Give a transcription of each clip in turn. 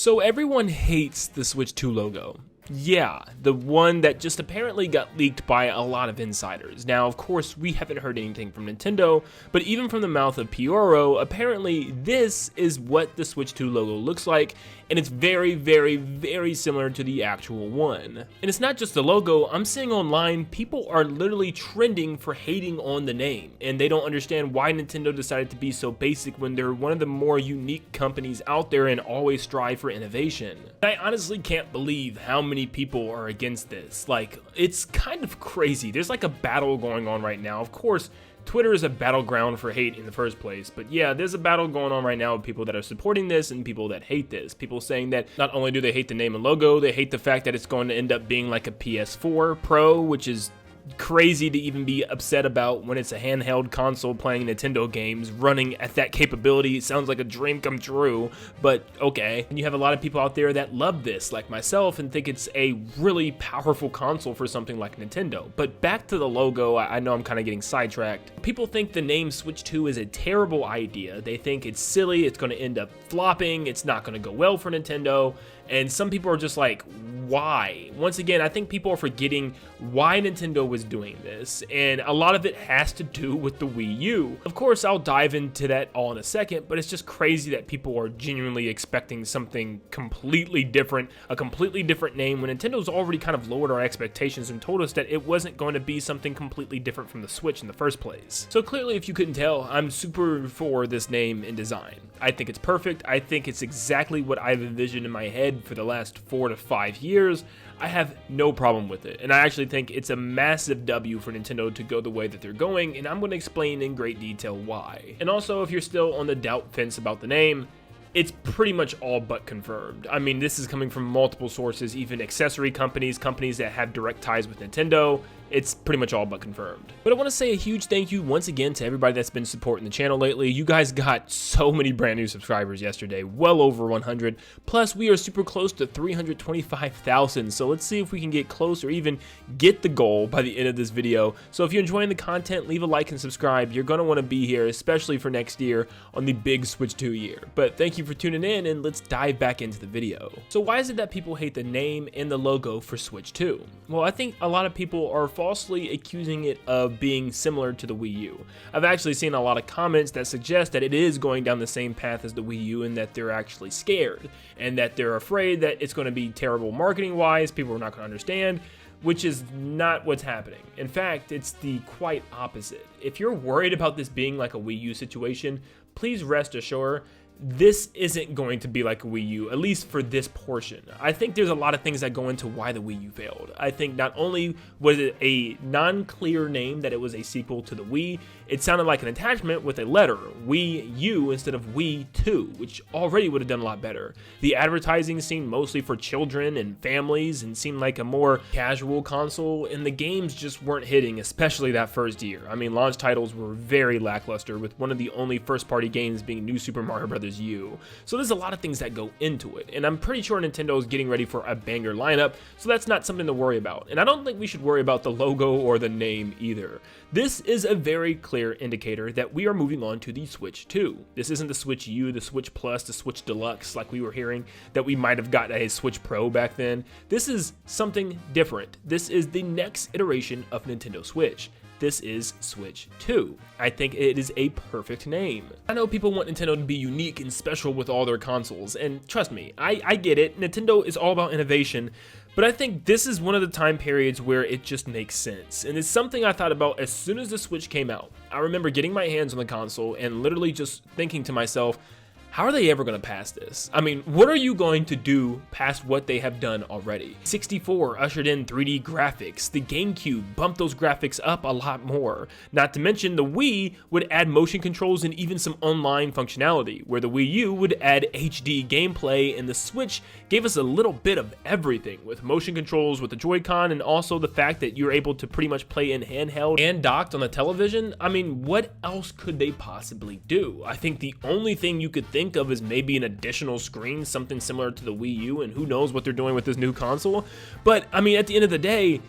So everyone hates the Switch 2 logo. Yeah, the one that just apparently got leaked by a lot of insiders. Now, of course, we haven't heard anything from Nintendo, but even from the mouth of Pioro, apparently this is what the Switch 2 logo looks like, and it's very, very, very similar to the actual one. And it's not just the logo. I'm seeing online, people are literally trending for hating on the name, and they don't understand why Nintendo decided to be so basic when they're one of the more unique companies out there and always strive for innovation. I honestly can't believe how many people are against this. Like, it's kind of crazy. There's like a battle going on right now. Of course, Twitter is a battleground for hate in the first place, but yeah, there's a battle going on right now with people that are supporting this and people that hate this. People saying that not only do they hate the name and logo, they hate the fact that it's going to end up being like a PS4 Pro, which is crazy to even be upset about when it's a handheld console playing Nintendo games running at that capability. It sounds like a dream come true, but okay. And you have a lot of people out there that love this, like myself, and think it's a really powerful console for something like Nintendo. But back to the logo, I know I'm kind of getting sidetracked. People think the name Switch 2 is a terrible idea. They think it's silly, it's going to end up flopping, it's not going to go well for Nintendo. And some people are just like, why? Once again, I think people are forgetting why Nintendo was doing this, and a lot of it has to do with the Wii U. Of course, I'll dive into that all in a second, but it's just crazy that people are genuinely expecting something completely different, a completely different name, when Nintendo's already kind of lowered our expectations and told us that it wasn't going to be something completely different from the Switch in the first place. So clearly, if you couldn't tell, I'm super for this name and design. I think it's perfect. I think it's exactly what I've envisioned in my head for the last 4 to 5 years. I have no problem with it, and I actually think it's a massive W for Nintendo to go the way that they're going, and I'm going to explain in great detail why. And also, if you're still on the doubt fence about the name, it's pretty much all but confirmed. I mean, this is coming from multiple sources, even accessory companies, companies that have direct ties with Nintendo. It's pretty much all but confirmed. But I want to say a huge thank you once again to everybody that's been supporting the channel lately. You guys got so many brand new subscribers yesterday, well over 100. Plus, we are super close to 325,000. So let's see if we can get close or even get the goal by the end of this video. So if you're enjoying the content, leave a like and subscribe. You're going to want to be here, especially for next year on the big Switch 2 year. But thank you for tuning in, and let's dive back into the video. So why is it that people hate the name and the logo for Switch 2? Well, I think a lot of people are falsely accusing it of being similar to the Wii U. I've actually seen a lot of comments that suggest that it is going down the same path as the Wii U, and that they're actually scared and that they're afraid that it's going to be terrible marketing wise, people are not going to understand, which is not what's happening. In fact, it's the quite opposite. If you're worried about this being like a Wii U situation, please rest assured this isn't going to be like a Wii U, at least for this portion. I think there's a lot of things that go into why the Wii U failed. I think not only was it a non-clear name that it was a sequel to the Wii, it sounded like an attachment with a letter, Wii U instead of Wii 2, which already would have done a lot better. The advertising seemed mostly for children and families and seemed like a more casual console, and the games just weren't hitting, especially that first year. I mean, launch titles were very lackluster, with one of the only first-party games being New Super Mario Bros. U. So there's a lot of things that go into it, and I'm pretty sure Nintendo is getting ready for a banger lineup, so that's not something to worry about. And I don't think we should worry about the logo or the name either. This is a very clear indicator that we are moving on to the Switch 2. This isn't the Switch U, the Switch Plus, the Switch Deluxe, like we were hearing that we might have got a Switch Pro back then. This is something different. This is the next iteration of Nintendo Switch. This is Switch 2. I think it is a perfect name. I know people want Nintendo to be unique and special with all their consoles, and trust me, I get it. Nintendo is all about innovation, but I think this is one of the time periods where it just makes sense. And it's something I thought about as soon as the Switch came out. I remember getting my hands on the console and literally just thinking to myself, how are they ever going to pass this? I mean, what are you going to do past what they have done already? 64 ushered in 3D graphics. The GameCube bumped those graphics up a lot more. Not to mention the Wii would add motion controls and even some online functionality, where the Wii U would add HD gameplay, and the Switch gave us a little bit of everything, with motion controls with the Joy-Con, and also the fact that you're able to pretty much play in handheld and docked on the television. I mean, what else could they possibly do? I think the only thing you could think of is maybe an additional screen, something similar to the Wii U, and who knows what they're doing with this new console. But I mean, at the end of the day,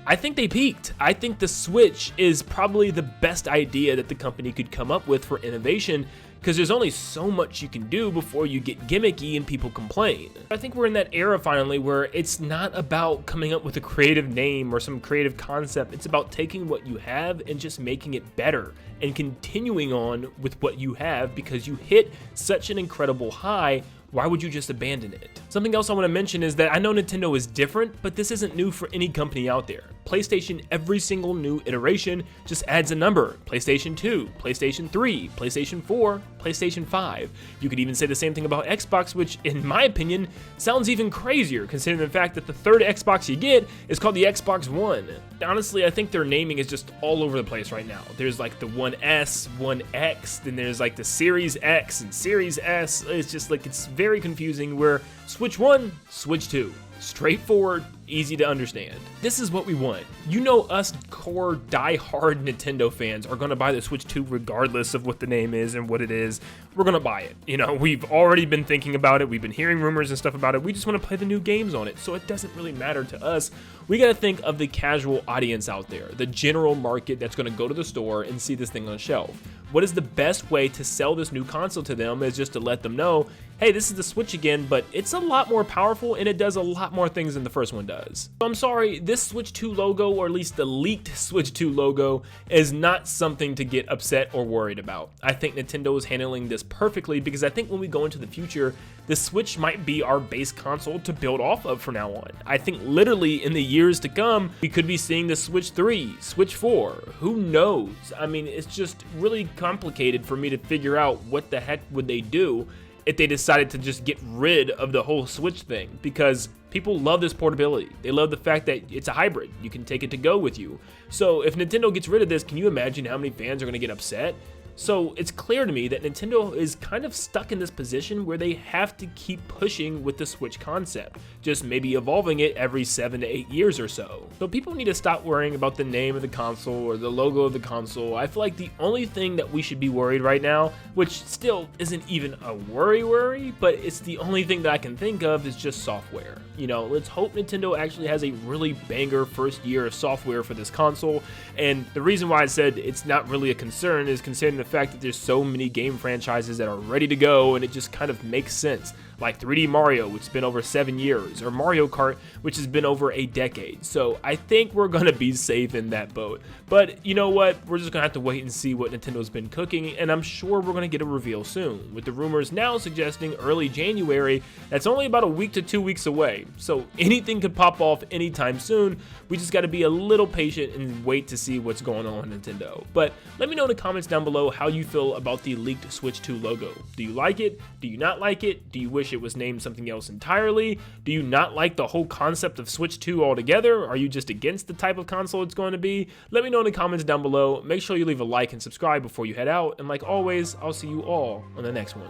I think they peaked. I think the Switch is probably the best idea that the company could come up with for innovation, because there's only so much you can do before you get gimmicky and people complain. I think we're in that era finally where it's not about coming up with a creative name or some creative concept. It's about taking what you have and just making it better and continuing on with what you have, because you hit such an incredible high. Why would you just abandon it? Something else I want to mention is that I know Nintendo is different, but this isn't new for any company out there. PlayStation, every single new iteration just adds a number. PlayStation 2, PlayStation 3, PlayStation 4, PlayStation 5. You could even say the same thing about Xbox, which in my opinion sounds even crazier considering the fact that the third Xbox you get is called the Xbox One. Honestly, I think their naming is just all over the place right now. There's like the 1S, 1X, then there's like the Series X and Series S. It's just like, it's very confusing, where Switch 1, Switch 2. Straightforward, easy to understand. This is what we want. You know, us core die-hard Nintendo fans are gonna buy the Switch 2 regardless of what the name is and what it is. We're gonna buy it. You know, we've already been thinking about it. We've been hearing rumors and stuff about it. We just wanna play the new games on it, so it doesn't really matter to us. We gotta think of the casual audience out there, the general market that's gonna go to the store and see this thing on a shelf. What is the best way to sell this new console to them is just to let them know, hey, this is the Switch again, but it's a lot more powerful and it does a lot more things than the first one does. So I'm sorry, this Switch 2 logo, or at least the leaked Switch 2 logo, is not something to get upset or worried about. I think Nintendo is handling this perfectly, because I think when we go into the future, the Switch might be our base console to build off of from now on. I think literally in the years to come, we could be seeing the Switch 3, Switch 4, who knows? I mean, it's just really complicated for me to figure out what the heck would they do if they decided to just get rid of the whole Switch thing, because people love this portability. They love the fact that it's a hybrid. You can take it to go with you. So if Nintendo gets rid of this, can you imagine how many fans are going to get upset? So it's clear to me that Nintendo is kind of stuck in this position where they have to keep pushing with the Switch concept, just maybe evolving it every 7 to 8 years or so. So people need to stop worrying about the name of the console or the logo of the console. I feel like the only thing that we should be worried right now, which still isn't even a worry, but it's the only thing that I can think of, is just software. You know, let's hope Nintendo actually has a really banger first year of software for this console. And the reason why I said it's not really a concern is considering the fact that there's so many game franchises that are ready to go, and it just kind of makes sense. Like 3D Mario, which has been over 7 years, or Mario Kart, which has been over a decade. So I think we're gonna be safe in that boat. But you know what? We're just gonna have to wait and see what Nintendo's been cooking, and I'm sure we're gonna get a reveal soon, with the rumors now suggesting early January. That's only about a week to 2 weeks away. So anything could pop off anytime soon. We just gotta be a little patient and wait to see what's going on with Nintendo. But let me know in the comments down below how you feel about the leaked Switch 2 logo. Do you like it? Do you not like it? Do you wish it was named something else entirely? Do you not like the whole concept of Switch 2 altogether? Are you just against the type of console it's going to be? Let me know in the comments down below. Make sure you leave a like and subscribe before you head out, and like always, I'll see you all on the next one.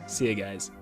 See ya, guys.